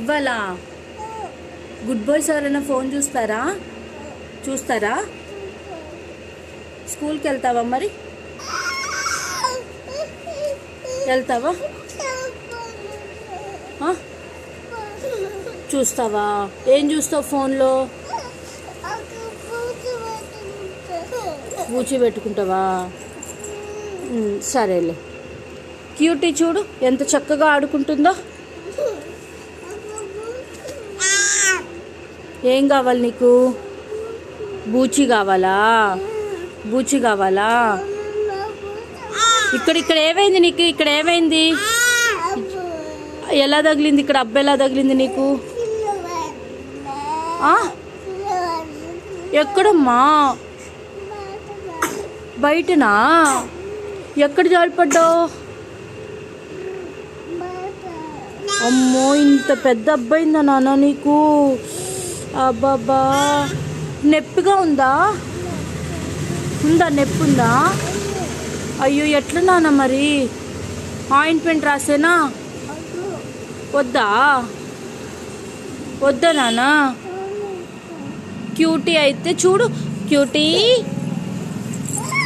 ఇవ్వాలా? Good boys ఎవరైనా phone చూస్తారా? స్కూల్కి వెళ్తావా మరి? వెళ్తావా? చూస్తావా? ఏం చూస్తావు ఫోన్లో? బూచి పెట్టుకుంటావా? సరేలే. క్యూటీ చూడు ఎంత చక్కగా ఆడుకుంటుందో. ఏం కావాలి నీకు? బూచి కావాలా? ఇక్కడ ఏమైంది నీకు? ఇక్కడ ఏమైంది? ఎలా తగిలింది? ఇక్కడ అబ్బ ఎలా తగిలింది నీకు? ఎక్కడమ్మా? బయటనా? ఎక్కడ జారిపడ్డావు? అమ్మో, ఇంత పెద్ద అబ్బాయిందా నాన్న నీకు? అబ్బాబా, నొప్పిగా ఉందా? నొప్పి ఉందా? అయ్యో, ఎట్లా నాన్న మరి? ఆయింట్మెంట్ రాసేనా? వద్దా నాన్న? క్యూటీ అయితే చూడు. క్యూటీ